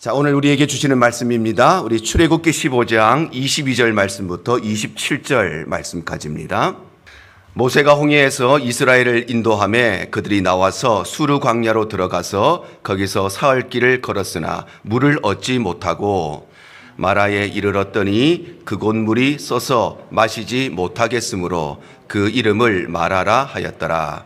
자, 오늘 우리에게 주시는 말씀입니다. 우리 출애굽기 15장 22절 말씀부터 27절 말씀까지입니다. 모세가 홍해에서 이스라엘을 인도하며 그들이 나와서 수르 광야로 들어가서 거기서 사흘 길을 걸었으나 물을 얻지 못하고 마라에 이르렀더니 그곳 물이 써서 마시지 못하겠으므로 그 이름을 마라라 하였더라.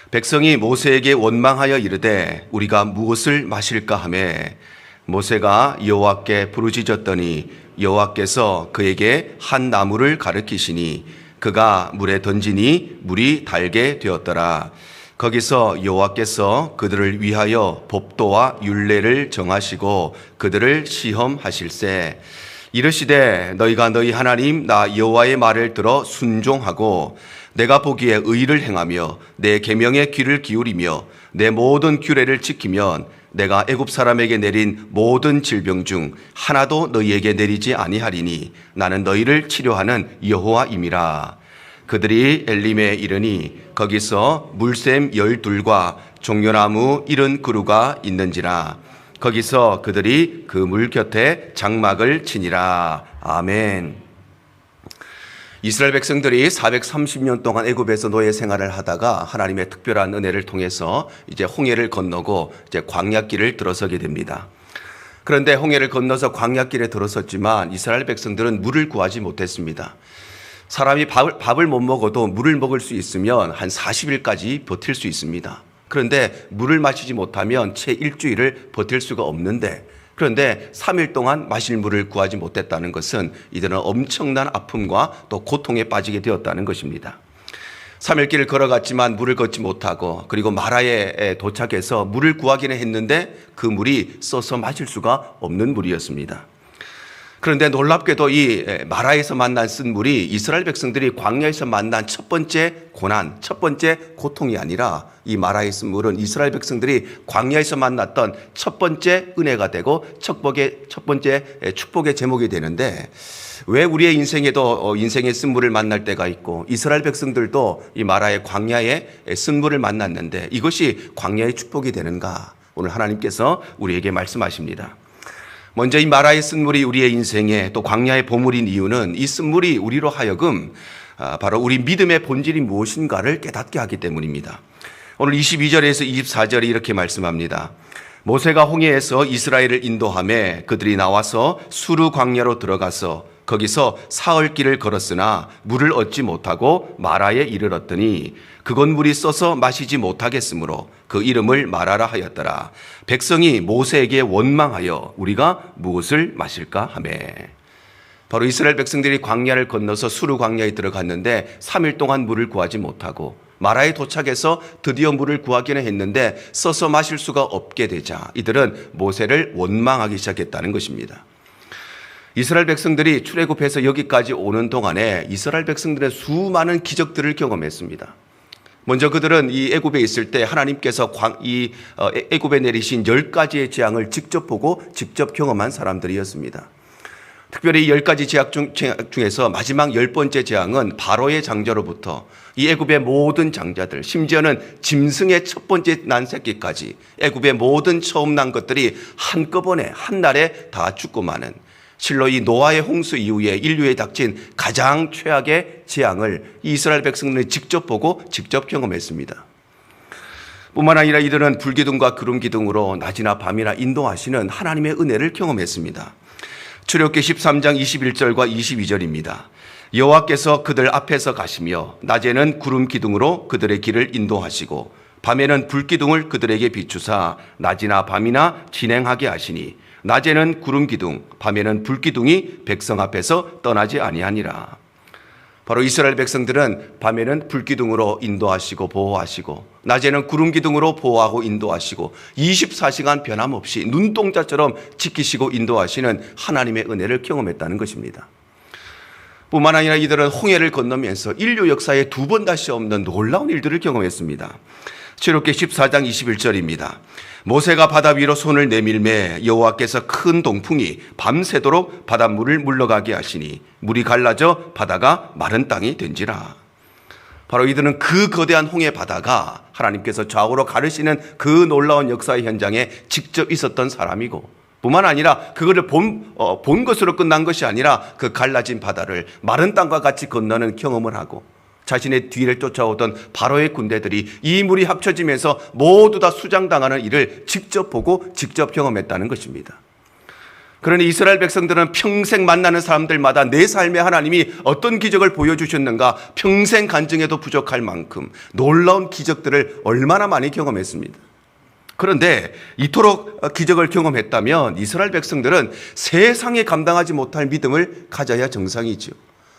백성이 모세에게 원망하여 이르되 우리가 무엇을 마실까 하매 모세가 여호와께 부르짖었더니 여호와께서 그에게 한 나무를 가르치시니 그가 물에 던지니 물이 달게 되었더라. 거기서 여호와께서 그들을 위하여 법도와 율례를 정하시고 그들을 시험하실세. 이르시되 너희가 너희 하나님 나 여호와의 말을 들어 순종하고 내가 보기에 의를 행하며 내 계명에 귀를 기울이며 내 모든 규례를 지키면 내가 애굽 사람에게 내린 모든 질병 중 하나도 너희에게 내리지 아니하리니 나는 너희를 치료하는 여호와임이라. 그들이 엘림에 이르니 거기서 물샘 12과 종려나무 70그루가 있는지라. 거기서 그들이 그 물 곁에 장막을 치니라. 아멘. 이스라엘 백성들이 430년 동안 애굽에서 노예 생활을 하다가 하나님의 특별한 은혜를 통해서 이제 홍해를 건너고 이제 광야길을 들어서게 됩니다. 그런데 홍해를 건너서 광야길에 들어섰지만 이스라엘 백성들은 물을 구하지 못했습니다. 사람이 밥을 못 먹어도 물을 먹을 수 있으면 한 40일까지 버틸 수 있습니다. 그런데 물을 마시지 못하면 채 일주일을 버틸 수가 없는데, 그런데 3일 동안 마실 물을 구하지 못했다는 것은 이들은 엄청난 아픔과 또 고통에 빠지게 되었다는 것입니다. 3일 길을 걸어갔지만 물을 걷지 못하고 그리고 마라에 도착해서 물을 구하기는 했는데 그 물이 써서 마실 수가 없는 물이었습니다. 그런데 놀랍게도 이 마라에서 만난 쓴 물이 이스라엘 백성들이 광야에서 만난 첫 번째 고난, 첫 번째 고통이 아니라 이 마라에 쓴 물은 이스라엘 백성들이 광야에서 만났던 첫 번째 은혜가 되고 첫 번째 축복의 제목이 되는데, 왜 우리의 인생에도 인생의 쓴 물을 만날 때가 있고 이스라엘 백성들도 이 마라의 광야에 쓴 물을 만났는데 이것이 광야의 축복이 되는가? 오늘 하나님께서 우리에게 말씀하십니다. 먼저 이 마라의 쓴물이 우리의 인생에 또 광야의 보물인 이유는 이 쓴물이 우리로 하여금 바로 우리 믿음의 본질이 무엇인가를 깨닫게 하기 때문입니다. 오늘 22절에서 24절이 이렇게 말씀합니다. 모세가 홍해에서 이스라엘을 인도하며 그들이 나와서 수르 광야로 들어가서 거기서 사흘 길을 걸었으나 물을 얻지 못하고 마라에 이르렀더니 그곳 물이 써서 마시지 못하겠으므로 그 이름을 마라라 하였더라. 백성이 모세에게 원망하여 우리가 무엇을 마실까 하매. 바로 이스라엘 백성들이 광야를 건너서 수르 광야에 들어갔는데 3일 동안 물을 구하지 못하고 마라에 도착해서 드디어 물을 구하기는 했는데 써서 마실 수가 없게 되자 이들은 모세를 원망하기 시작했다는 것입니다. 이스라엘 백성들이 출애굽해서 여기까지 오는 동안에 이스라엘 백성들의 수많은 기적들을 경험했습니다. 먼저 그들은 이 애굽에 있을 때 하나님께서 이 애굽에 내리신 10가지의 재앙을 직접 보고 직접 경험한 사람들이었습니다. 특별히 10가지 재앙 중에서 마지막 10번째 재앙은 바로의 장자로부터 이 애굽의 모든 장자들, 심지어는 짐승의 첫 번째 난 새끼까지 애굽의 모든 처음 난 것들이 한꺼번에 한날에 다 죽고 마는, 실로 이 노아의 홍수 이후에 인류에 닥친 가장 최악의 재앙을 이스라엘 백성들이 직접 보고 직접 경험했습니다. 뿐만 아니라 이들은 불기둥과 구름기둥으로 낮이나 밤이나 인도하시는 하나님의 은혜를 경험했습니다. 출애굽기 13장 21절과 22절입니다. 여호와께서 그들 앞에서 가시며 낮에는 구름기둥으로 그들의 길을 인도하시고 밤에는 불기둥을 그들에게 비추사 낮이나 밤이나 진행하게 하시니 낮에는 구름기둥, 밤에는 불기둥이 백성 앞에서 떠나지 아니하니라. 바로 이스라엘 백성들은 밤에는 불기둥으로 인도하시고 보호하시고 낮에는 구름기둥으로 보호하고 인도하시고 24시간 변함없이 눈동자처럼 지키시고 인도하시는 하나님의 은혜를 경험했다는 것입니다. 뿐만 아니라 이들은 홍해를 건너면서 인류 역사에 두 번 다시 없는 놀라운 일들을 경험했습니다. 출애굽기 14장 21절입니다. 모세가 바다 위로 손을 내밀매 여호와께서 큰 동풍이 밤새도록 바닷물을 물러가게 하시니 물이 갈라져 바다가 마른 땅이 된지라. 바로 이들은 그 거대한 홍해 바다가 하나님께서 좌우로 가르시는 그 놀라운 역사의 현장에 직접 있었던 사람이고 뿐만 아니라 그거를 본 것으로 끝난 것이 아니라 그 갈라진 바다를 마른 땅과 같이 건너는 경험을 하고 자신의 뒤를 쫓아오던 바로의 군대들이 이 물이 합쳐지면서 모두 다 수장당하는 일을 직접 보고 직접 경험했다는 것입니다. 그러니 이스라엘 백성들은 평생 만나는 사람들마다 내 삶에 하나님이 어떤 기적을 보여주셨는가 평생 간증해도 부족할 만큼 놀라운 기적들을 얼마나 많이 경험했습니다. 그런데 이토록 기적을 경험했다면 이스라엘 백성들은 세상에 감당하지 못할 믿음을 가져야 정상이죠.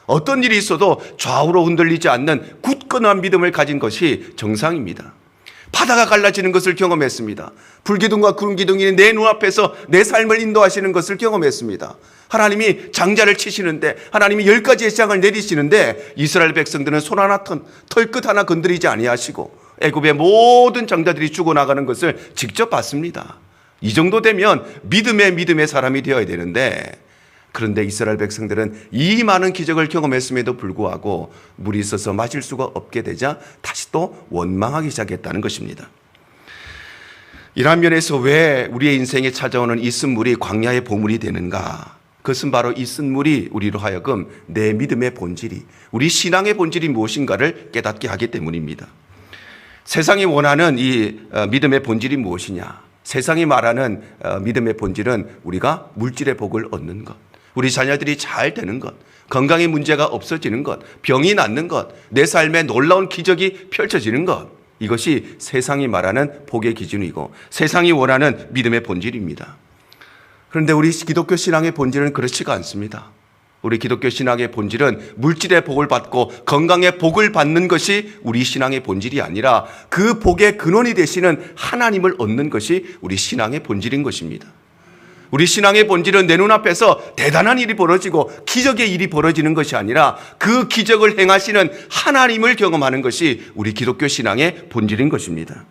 어떤 일이 있어도 좌우로 흔들리지 않는 굳건한 믿음을 가진 것이 정상입니다. 바다가 갈라지는 것을 경험했습니다. 불기둥과 구름기둥이 내 눈앞에서 내 삶을 인도하시는 것을 경험했습니다. 하나님이 장자를 치시는데 하나님이 10가지의 재앙을 내리시는데 이스라엘 백성들은 손 하나 털끝 하나 건드리지 아니하시고 애굽의 모든 장자들이 죽어나가는 것을 직접 봤습니다. 이 정도 되면 믿음의 사람이 되어야 되는데 그런데 이스라엘 백성들은 이 많은 기적을 경험했음에도 불구하고 물이 있어서 마실 수가 없게 되자 다시 또 원망하기 시작했다는 것입니다. 이러한 면에서 왜 우리의 인생에 찾아오는 이 쓴물이 광야의 보물이 되는가? 그것은 바로 이 쓴물이 우리로 하여금 내 믿음의 본질이, 우리 신앙의 본질이 무엇인가를 깨닫게 하기 때문입니다. 세상이 원하는 이 믿음의 본질이 무엇이냐? 세상이 말하는 믿음의 본질은 우리가 물질의 복을 얻는 것, 우리 자녀들이 잘 되는 것, 건강의 문제가 없어지는 것, 병이 낫는 것, 내 삶에 놀라운 기적이 펼쳐지는 것, 이것이 세상이 말하는 복의 기준이고 세상이 원하는 믿음의 본질입니다. 그런데 우리 기독교 신앙의 본질은 그렇지가 않습니다. 우리 기독교 신앙의 본질은 물질의 복을 받고 건강의 복을 받는 것이 우리 신앙의 본질이 아니라 그 복의 근원이 되시는 하나님을 얻는 것이 우리 신앙의 본질인 것입니다. 우리 신앙의 본질은 내 눈앞에서 대단한 일이 벌어지고 기적의 일이 벌어지는 것이 아니라 그 기적을 행하시는 하나님을 경험하는 것이 우리 기독교 신앙의 본질인 것입니다.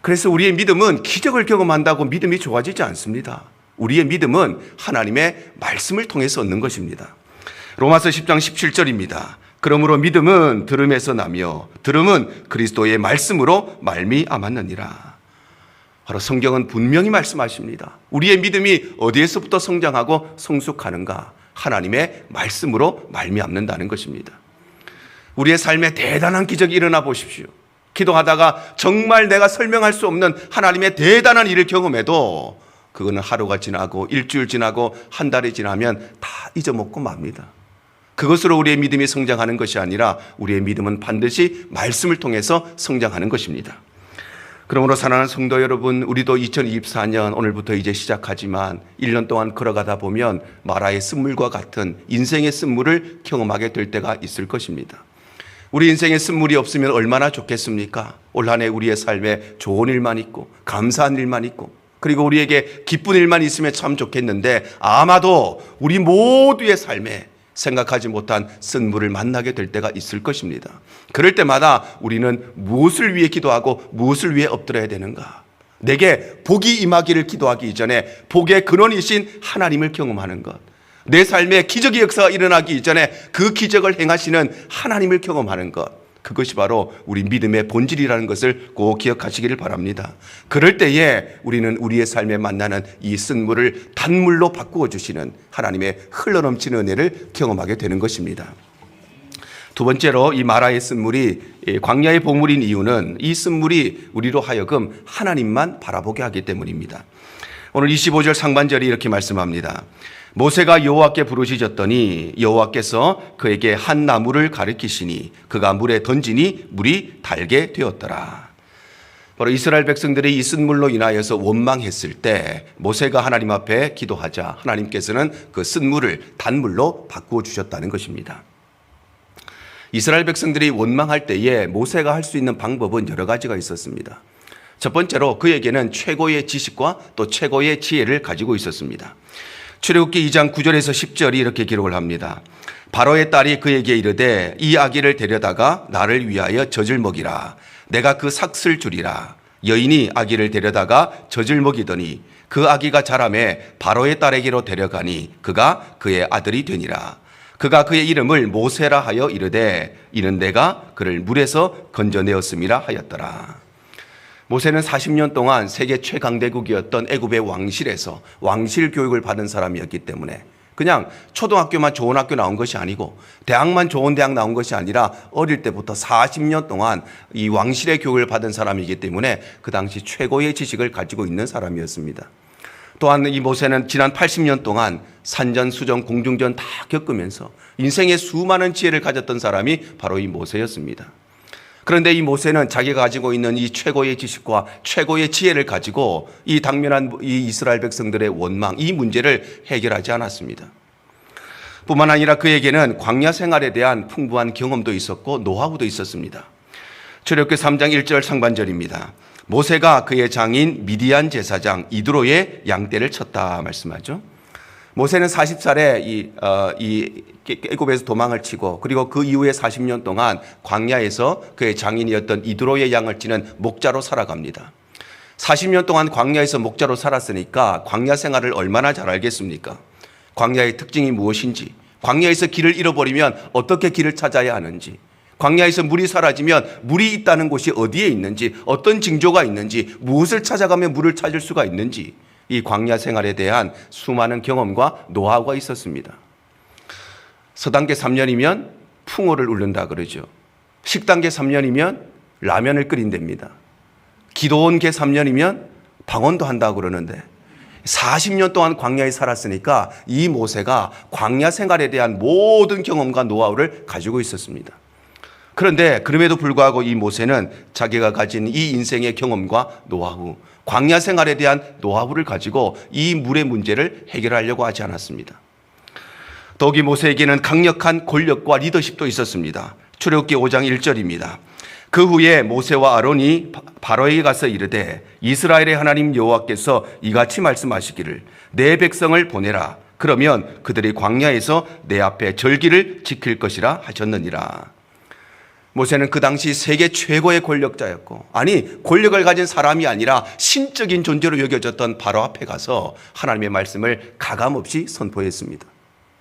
그래서 우리의 믿음은 기적을 경험한다고 믿음이 좋아지지 않습니다. 우리의 믿음은 하나님의 말씀을 통해서 얻는 것입니다. 로마서 10장 17절입니다. 그러므로 믿음은 들음에서 나며 들음은 그리스도의 말씀으로 말미암았느니라. 바로 성경은 분명히 말씀하십니다. 우리의 믿음이 어디에서부터 성장하고 성숙하는가? 하나님의 말씀으로 말미암는다는 것입니다. 우리의 삶에 대단한 기적이 일어나 보십시오. 기도하다가 정말 내가 설명할 수 없는 하나님의 대단한 일을 경험해도 그거는 하루가 지나고 일주일 지나고 한 달이 지나면 다 잊어먹고 맙니다. 그것으로 우리의 믿음이 성장하는 것이 아니라 우리의 믿음은 반드시 말씀을 통해서 성장하는 것입니다. 그러므로 사랑하는 성도 여러분, 우리도 2024년 오늘부터 이제 시작하지만 1년 동안 걸어가다 보면 마라의 쓴물과 같은 인생의 쓴물을 경험하게 될 때가 있을 것입니다. 우리 인생에 쓴물이 없으면 얼마나 좋겠습니까? 올 한 해 우리의 삶에 좋은 일만 있고 감사한 일만 있고 그리고 우리에게 기쁜 일만 있으면 참 좋겠는데 아마도 우리 모두의 삶에 생각하지 못한 쓴물을 만나게 될 때가 있을 것입니다. 그럴 때마다 우리는 무엇을 위해 기도하고 무엇을 위해 엎드려야 되는가? 내게 복이 임하기를 기도하기 이전에 복의 근원이신 하나님을 경험하는 것, 내 삶에 기적의 역사가 일어나기 이전에 그 기적을 행하시는 하나님을 경험하는 것, 그것이 바로 우리 믿음의 본질이라는 것을 꼭 기억하시기를 바랍니다. 그럴 때에 우리는 우리의 삶에 만나는 이 쓴물을 단물로 바꾸어 주시는 하나님의 흘러넘치는 은혜를 경험하게 되는 것입니다. 두 번째로 이 마라의 쓴물이 광야의 보물인 이유는 이 쓴물이 우리로 하여금 하나님만 바라보게 하기 때문입니다. 오늘 25절 상반절이 이렇게 말씀합니다. 모세가 여호와께 부르짖었더니 여호와께서 그에게 한 나무를 가리키시니 그가 물에 던지니 물이 달게 되었더라. 바로 이스라엘 백성들이 이 쓴물로 인하여서 원망했을 때 모세가 하나님 앞에 기도하자 하나님께서는 그 쓴물을 단물로 바꾸어 주셨다는 것입니다. 이스라엘 백성들이 원망할 때에 모세가 할 수 있는 방법은 여러 가지가 있었습니다. 첫 번째로 그에게는 최고의 지식과 또 최고의 지혜를 가지고 있었습니다. 출애굽기 2장 9절에서 10절이 이렇게 기록을 합니다. 바로의 딸이 그에게 이르되 이 아기를 데려다가 나를 위하여 젖을 먹이라. 내가 그 삭슬 주리라. 여인이 아기를 데려다가 젖을 먹이더니 그 아기가 자라매 바로의 딸에게로 데려가니 그가 그의 아들이 되니라. 그가 그의 이름을 모세라 하여 이르되 이는 내가 그를 물에서 건져내었음이라 하였더라. 모세는 40년 동안 세계 최강대국이었던 애굽의 왕실에서 왕실 교육을 받은 사람이었기 때문에 그냥 초등학교만 좋은 학교 나온 것이 아니고 대학만 좋은 대학 나온 것이 아니라 어릴 때부터 40년 동안 이 왕실의 교육을 받은 사람이기 때문에 그 당시 최고의 지식을 가지고 있는 사람이었습니다. 또한 이 모세는 지난 80년 동안 산전수전, 공중전 다 겪으면서 인생의 수많은 지혜를 가졌던 사람이 바로 이 모세였습니다. 그런데 이 모세는 자기가 가지고 있는 이 최고의 지식과 최고의 지혜를 가지고 이 당면한 이 이스라엘 백성들의 원망, 이 문제를 해결하지 않았습니다. 뿐만 아니라 그에게는 광야 생활에 대한 풍부한 경험도 있었고 노하우도 있었습니다. 출애굽기 3장 1절 상반절입니다. 모세가 그의 장인 미디안 제사장 이드로의 양떼를 쳤다 말씀하죠. 모세는 40살에 이 애굽에서 도망을 치고 그리고 그 이후에 40년 동안 광야에서 그의 장인이었던 이드로의 양을 치는 목자로 살아갑니다. 40년 동안 광야에서 목자로 살았으니까 광야 생활을 얼마나 잘 알겠습니까? 광야의 특징이 무엇인지, 광야에서 길을 잃어버리면 어떻게 길을 찾아야 하는지, 광야에서 물이 사라지면 물이 있다는 곳이 어디에 있는지, 어떤 징조가 있는지, 무엇을 찾아가면 물을 찾을 수가 있는지, 이 광야 생활에 대한 수많은 경험과 노하우가 있었습니다. 서당계 3년이면 풍어를 울른다 그러죠. 식당계 3년이면 라면을 끓인답니다. 기도원계 3년이면 방언도 한다고 그러는데 40년 동안 광야에 살았으니까 이 모세가 광야 생활에 대한 모든 경험과 노하우를 가지고 있었습니다. 그런데 그럼에도 불구하고 이 모세는 자기가 가진 이 인생의 경험과 노하우, 광야 생활에 대한 노하우를 가지고 이 물의 문제를 해결하려고 하지 않았습니다. 더욱이 모세에게는 강력한 권력과 리더십도 있었습니다. 출애굽기 5장 1절입니다. 그 후에 모세와 아론이 바로에게 가서 이르되 이스라엘의 하나님 여호와께서 이같이 말씀하시기를 내 백성을 보내라. 그러면 그들이 광야에서 내 앞에 절기를 지킬 것이라 하셨느니라. 모세는 그 당시 세계 최고의 권력자였고, 아니 권력을 가진 사람이 아니라 신적인 존재로 여겨졌던 바로 앞에 가서 하나님의 말씀을 가감없이 선포했습니다.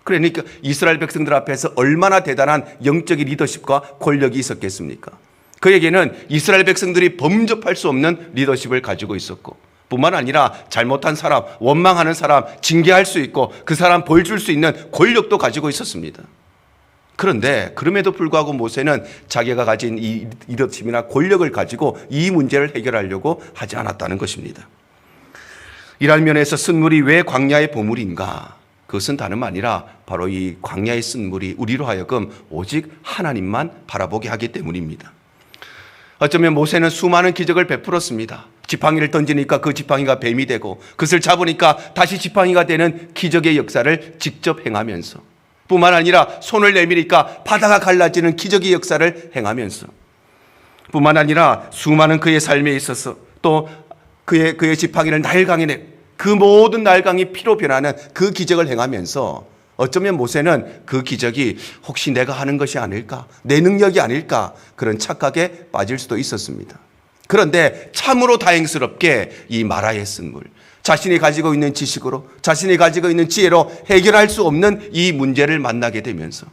그러니까 이스라엘 백성들 앞에서 얼마나 대단한 영적인 리더십과 권력이 있었겠습니까? 그에게는 이스라엘 백성들이 범접할 수 없는 리더십을 가지고 있었고, 뿐만 아니라 잘못한 사람, 원망하는 사람 징계할 수 있고 그 사람 벌 줄 수 있는 권력도 가지고 있었습니다. 그런데 그럼에도 불구하고 모세는 자기가 가진 이 리더십이나 권력을 가지고 이 문제를 해결하려고 하지 않았다는 것입니다. 이런 면에서 쓴물이 왜 광야의 보물인가? 그것은 다름 아니라 바로 이 광야의 쓴물이 우리로 하여금 오직 하나님만 바라보게 하기 때문입니다. 어쩌면 모세는 수많은 기적을 베풀었습니다. 지팡이를 던지니까 그 지팡이가 뱀이 되고 그것을 잡으니까 다시 지팡이가 되는 기적의 역사를 직접 행하면서, 뿐만 아니라 손을 내미니까 바다가 갈라지는 기적의 역사를 행하면서, 뿐만 아니라 수많은 그의 삶에 있어서 또 그의 지팡이를 날강에 내 그 모든 날강이 피로 변하는 그 기적을 행하면서 어쩌면 모세는 그 기적이 혹시 내가 하는 것이 아닐까, 내 능력이 아닐까, 그런 착각에 빠질 수도 있었습니다. 그런데 참으로 다행스럽게 이 마라의 쓴물, 자신이 가지고 있는 지식으로, 자신이 가지고 있는 지혜로 해결할 수 없는 이 문제를 만나게 되면서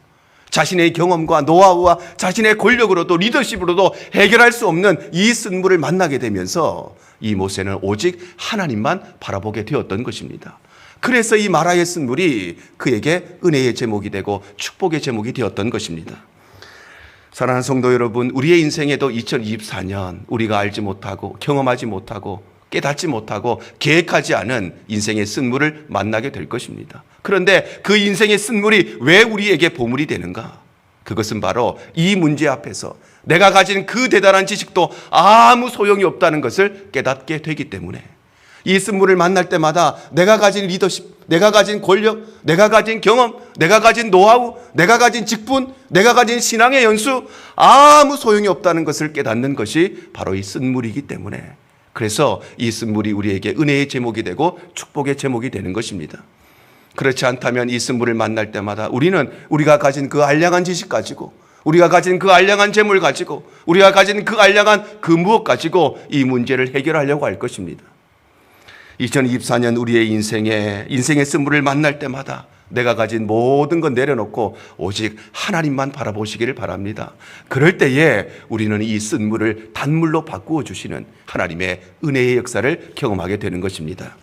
자신의 경험과 노하우와 자신의 권력으로도 리더십으로도 해결할 수 없는 이 쓴물을 만나게 되면서 이 모세는 오직 하나님만 바라보게 되었던 것입니다. 그래서 이 마라의 쓴물이 그에게 은혜의 제목이 되고 축복의 제목이 되었던 것입니다. 사랑하는 성도 여러분, 우리의 인생에도 2024년 우리가 알지 못하고 경험하지 못하고 깨닫지 못하고 계획하지 않은 인생의 쓴물을 만나게 될 것입니다. 그런데 그 인생의 쓴물이 왜 우리에게 보물이 되는가? 그것은 바로 이 문제 앞에서 내가 가진 그 대단한 지식도 아무 소용이 없다는 것을 깨닫게 되기 때문에, 이 쓴물을 만날 때마다 내가 가진 리더십, 내가 가진 권력, 내가 가진 경험, 내가 가진 노하우, 내가 가진 직분, 내가 가진 신앙의 연수, 아무 소용이 없다는 것을 깨닫는 것이 바로 이 쓴물이기 때문에, 그래서 이 쓴물이 우리에게 은혜의 제목이 되고 축복의 제목이 되는 것입니다. 그렇지 않다면 이 쓴물을 만날 때마다 우리는 우리가 가진 그 알량한 지식 가지고, 우리가 가진 그 알량한 재물 가지고, 우리가 가진 그 알량한 그 무엇 가지고 이 문제를 해결하려고 할 것입니다. 2024년 우리의 인생의 쓴물을 만날 때마다 내가 가진 모든 건 내려놓고 오직 하나님만 바라보시기를 바랍니다. 그럴 때에 우리는 이 쓴물을 단물로 바꾸어 주시는 하나님의 은혜의 역사를 경험하게 되는 것입니다.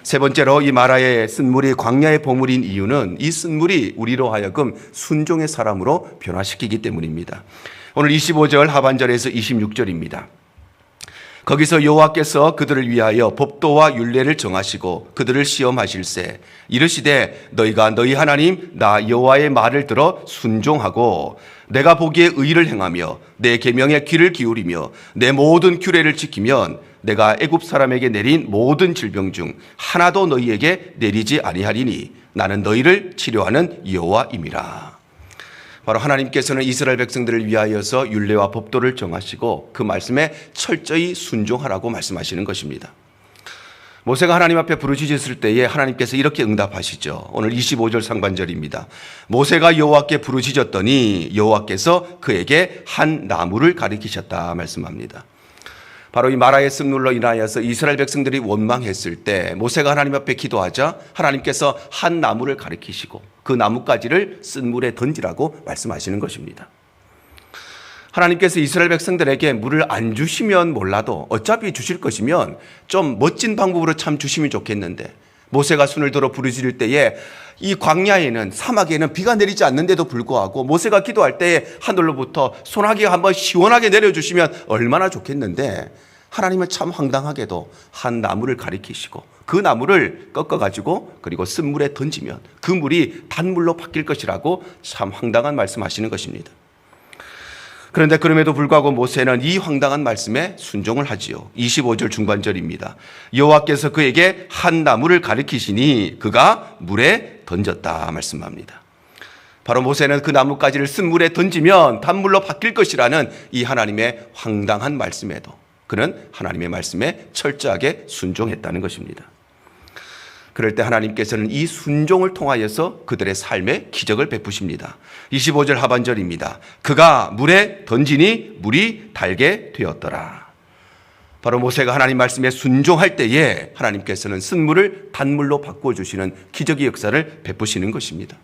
세 번째로 이 마라의 쓴물이 광야의 보물인 이유는 이 쓴물이 우리로 하여금 순종의 사람으로 변화시키기 때문입니다. 오늘 25절 하반절에서 26절입니다. 거기서 여호와께서 그들을 위하여 법도와 율례를 정하시고 그들을 시험하실세 이르시되 너희가 너희 하나님 나 여호와의 말을 들어 순종하고 내가 보기에 의를 행하며 내 계명에 귀를 기울이며 내 모든 규례를 지키면 내가 애굽 사람에게 내린 모든 질병 중 하나도 너희에게 내리지 아니하리니 나는 너희를 치료하는 여호와임이라. 바로 하나님께서는 이스라엘 백성들을 위하여서 율례와 법도를 정하시고 그 말씀에 철저히 순종하라고 말씀하시는 것입니다. 모세가 하나님 앞에 부르짖었을 때에 하나님께서 이렇게 응답하시죠. 오늘 25절 상반절입니다. 모세가 여호와께 부르짖었더니 여호와께서 그에게 한 나무를 가리키셨다 말씀합니다. 바로 이 마라의 쓴물로 인하여서 이스라엘 백성들이 원망했을 때 모세가 하나님 앞에 기도하자 하나님께서 한 나무를 가리키시고 그 나뭇가지를 쓴물에 던지라고 말씀하시는 것입니다. 하나님께서 이스라엘 백성들에게 물을 안 주시면 몰라도 어차피 주실 것이면 좀 멋진 방법으로 참 주시면 좋겠는데 모세가 손을 들어 부르짖을 때에 이 광야에는 사막에는 비가 내리지 않는데도 불구하고 모세가 기도할 때에 하늘로부터 소나기가 한번 시원하게 내려주시면 얼마나 좋겠는데 하나님은 참 황당하게도 한 나무를 가리키시고 그 나무를 꺾어가지고 그리고 쓴물에 던지면 그 물이 단물로 바뀔 것이라고 참 황당한 말씀하시는 것입니다. 그런데 그럼에도 불구하고 모세는 이 황당한 말씀에 순종을 하지요. 25절 중반절입니다. 여호와께서 그에게 한 나무를 가리키시니 그가 물에 던졌다 말씀합니다. 바로 모세는 그 나뭇가지를 쓴물에 던지면 단물로 바뀔 것이라는 이 하나님의 황당한 말씀에도 그는 하나님의 말씀에 철저하게 순종했다는 것입니다. 그럴 때 하나님께서는 이 순종을 통하여서 그들의 삶에 기적을 베푸십니다. 25절 하반절입니다. 그가 물에 던지니 물이 달게 되었더라. 바로 모세가 하나님 말씀에 순종할 때에 하나님께서는 쓴물을 단물로 바꿔주시는 기적의 역사를 베푸시는 것입니다.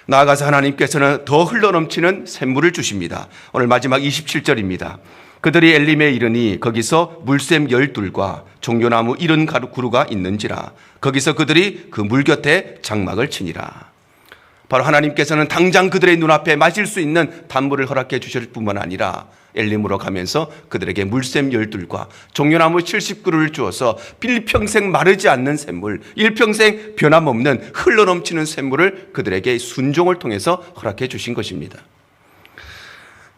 나아가서 하나님께서는 더 흘러넘치는 샘물을 주십니다. 오늘 마지막 27절입니다. 그들이 엘림에 이르니 거기서 물샘 12과 종려나무 70그루가 있는지라 거기서 그들이 그 물 곁에 장막을 치니라. 바로 하나님께서는 당장 그들의 눈앞에 마실 수 있는 단물을 허락해 주실 뿐만 아니라 엘림으로 가면서 그들에게 물샘 12과 종려나무 70그루를 주어서 일평생 마르지 않는 샘물, 일평생 변함없는 흘러넘치는 샘물을 그들에게 순종을 통해서 허락해 주신 것입니다.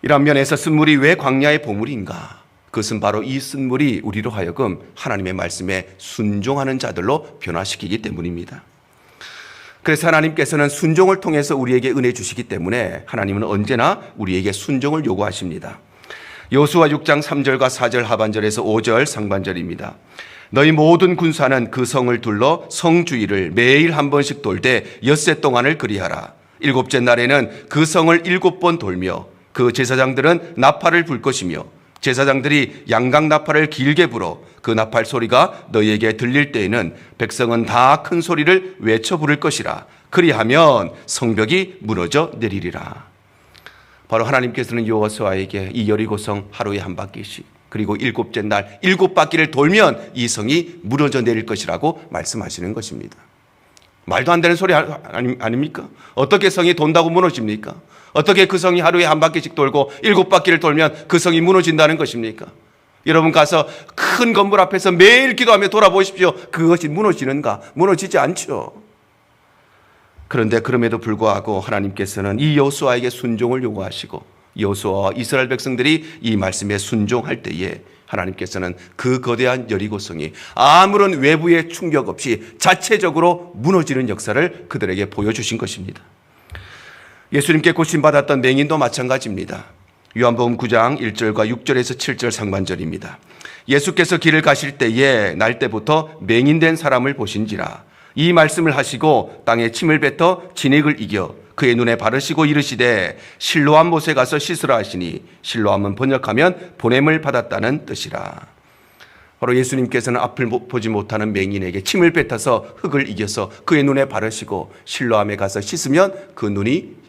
이런 면에서 쓴물이 왜 광야의 보물인가? 그것은 바로 이 쓴물이 우리로 하여금 하나님의 말씀에 순종하는 자들로 변화시키기 때문입니다. 그래서 하나님께서는 순종을 통해서 우리에게 은혜 주시기 때문에 하나님은 언제나 우리에게 순종을 요구하십니다. 여호수아 6장 3절과 4절 하반절에서 5절 상반절입니다. 너희 모든 군사는 그 성을 둘러 성 주위를 매일 한 번씩 돌되 엿새 동안을 그리하라. 일곱째 날에는 그 성을 7번 돌며 그 제사장들은 나팔을 불 것이며 제사장들이 양각 나팔을 길게 불어 그 나팔 소리가 너희에게 들릴 때에는 백성은 다 큰 소리를 외쳐 부를 것이라. 그리하면 성벽이 무너져 내리리라. 바로 하나님께서는 여호수아에게 이 여리고성 하루에 한 바퀴씩 그리고 일곱째 날 7바퀴를 돌면 이 성이 무너져 내릴 것이라고 말씀하시는 것입니다. 말도 안 되는 소리 아닙니까? 어떻게 성이 돈다고 무너집니까? 어떻게 그 성이 하루에 한 바퀴씩 돌고 7바퀴를 돌면 그 성이 무너진다는 것입니까? 여러분 가서 큰 건물 앞에서 매일 기도하며 돌아보십시오. 그것이 무너지는가? 무너지지 않죠. 그런데 그럼에도 불구하고 하나님께서는 이 여호수아에게 순종을 요구하시고 여호수아와 이스라엘 백성들이 이 말씀에 순종할 때에 하나님께서는 그 거대한 여리고성이 아무런 외부의 충격 없이 자체적으로 무너지는 역사를 그들에게 보여주신 것입니다. 예수님께 고침받았던 맹인도 마찬가지입니다. 요한복음 9장 1절과 6절에서 7절 상반절입니다. 예수께서 길을 가실 때에 날 때부터 맹인된 사람을 보신지라 이 말씀을 하시고 땅에 침을 뱉어 진액을 이겨 그의 눈에 바르시고 이르시되 실로암 못에 가서 씻으라 하시니 실로암은 번역하면 보냄을 받았다는 뜻이라. 바로 예수님께서는 앞을 보지 못하는 맹인에게 침을 뱉어서 흙을 이겨서 그의 눈에 바르시고 실로암에 가서 씻으면 그 눈이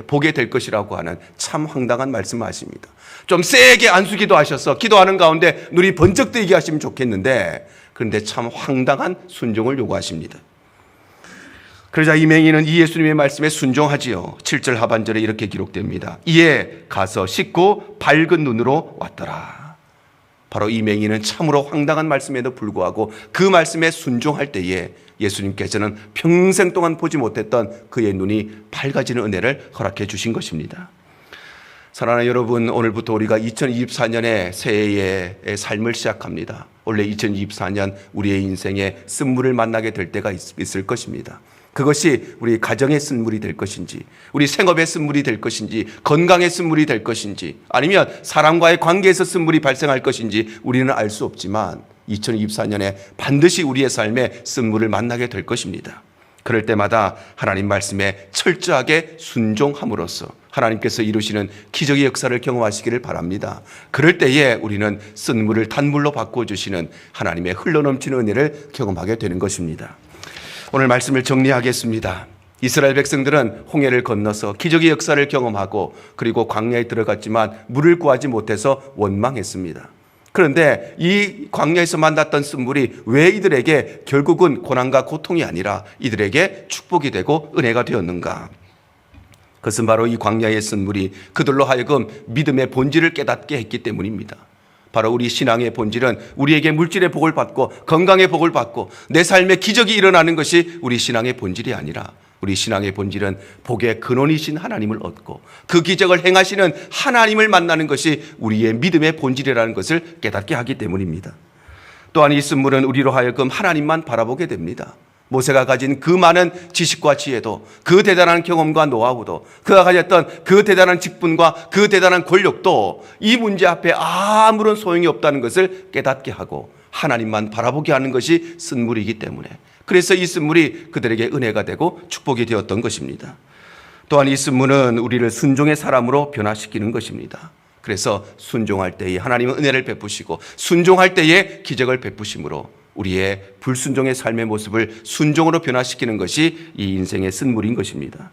보게 될 것이라고 하는 참 황당한 말씀을 하십니다. 좀 세게 안수기도 하셔서 기도하는 가운데 눈이 번쩍 뜨이게 하시면 좋겠는데, 그런데 참 황당한 순종을 요구하십니다. 그러자 이 맹인은 이 예수님의 말씀에 순종하지요. 7절 하반절에 이렇게 기록됩니다. 이에 가서 씻고 밝은 눈으로 왔더라. 바로 이 맹인은 참으로 황당한 말씀에도 불구하고 그 말씀에 순종할 때에 예수님께서는 평생 동안 보지 못했던 그의 눈이 밝아지는 은혜를 허락해 주신 것입니다. 사랑하는 여러분, 오늘부터 우리가 2024년의 새해의 삶을 시작합니다. 원래 2024년 우리의 인생에 쓴물을 만나게 될 때가 있을 것입니다. 그것이 우리 가정의 쓴물이 될 것인지, 우리 생업의 쓴물이 될 것인지, 건강의 쓴물이 될 것인지, 아니면 사람과의 관계에서 쓴물이 발생할 것인지 우리는 알 수 없지만 2024년에 반드시 우리의 삶에 쓴물을 만나게 될 것입니다. 그럴 때마다 하나님 말씀에 철저하게 순종함으로써 하나님께서 이루시는 기적의 역사를 경험하시기를 바랍니다. 그럴 때에 우리는 쓴물을 단물로 바꾸어 주시는 하나님의 흘러넘치는 은혜를 경험하게 되는 것입니다. 오늘 말씀을 정리하겠습니다. 이스라엘 백성들은 홍해를 건너서 기적의 역사를 경험하고 그리고 광야에 들어갔지만 물을 구하지 못해서 원망했습니다. 그런데 이 광야에서 만났던 쓴물이 왜 이들에게 결국은 고난과 고통이 아니라 이들에게 축복이 되고 은혜가 되었는가? 그것은 바로 이 광야의 쓴물이 그들로 하여금 믿음의 본질을 깨닫게 했기 때문입니다. 바로 우리 신앙의 본질은 우리에게 물질의 복을 받고 건강의 복을 받고 내 삶에 기적이 일어나는 것이 우리 신앙의 본질이 아니라 우리 신앙의 본질은 복의 근원이신 하나님을 얻고 그 기적을 행하시는 하나님을 만나는 것이 우리의 믿음의 본질이라는 것을 깨닫게 하기 때문입니다. 또한 이 쓴물은 우리로 하여금 하나님만 바라보게 됩니다. 모세가 가진 그 많은 지식과 지혜도, 그 대단한 경험과 노하우도, 그가 가졌던 그 대단한 직분과 그 대단한 권력도 이 문제 앞에 아무런 소용이 없다는 것을 깨닫게 하고 하나님만 바라보게 하는 것이 쓴물이기 때문에, 그래서 이 쓴물이 그들에게 은혜가 되고 축복이 되었던 것입니다. 또한 이 쓴물은 우리를 순종의 사람으로 변화시키는 것입니다. 그래서 순종할 때에 하나님은 은혜를 베푸시고 순종할 때에 기적을 베푸심으로 우리의 불순종의 삶의 모습을 순종으로 변화시키는 것이 이 인생의 쓴물인 것입니다.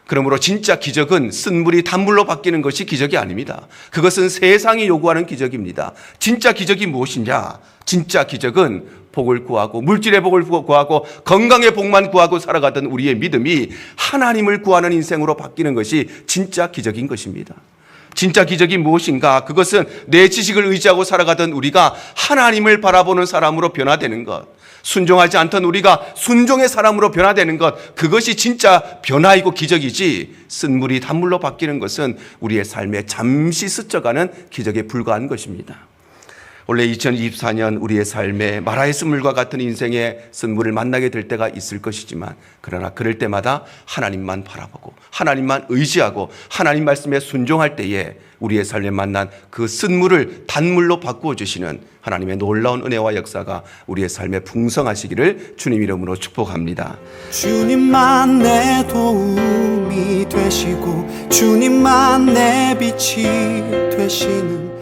그러므로 진짜 기적은 쓴물이 단물로 바뀌는 것이 기적이 아닙니다. 그것은 세상이 요구하는 기적입니다. 진짜 기적이 무엇이냐? 진짜 기적은 복을 구하고 물질의 복을 구하고 건강의 복만 구하고 살아가던 우리의 믿음이 하나님을 구하는 인생으로 바뀌는 것이 진짜 기적인 것입니다. 진짜 기적이 무엇인가? 그것은 내 지식을 의지하고 살아가던 우리가 하나님을 바라보는 사람으로 변화되는 것, 순종하지 않던 우리가 순종의 사람으로 변화되는 것, 그것이 진짜 변화이고 기적이지 쓴물이 단물로 바뀌는 것은 우리의 삶에 잠시 스쳐가는 기적에 불과한 것입니다. 원래 2024년 우리의 삶에 마라의 쓴물과 같은 인생의 쓴물을 만나게 될 때가 있을 것이지만, 그러나 그럴 때마다 하나님만 바라보고 하나님만 의지하고 하나님 말씀에 순종할 때에 우리의 삶에 만난 그 쓴물을 단물로 바꾸어 주시는 하나님의 놀라운 은혜와 역사가 우리의 삶에 풍성하시기를 주님 이름으로 축복합니다. 주님만 내 도움이 되시고 주님만 내 빛이 되시는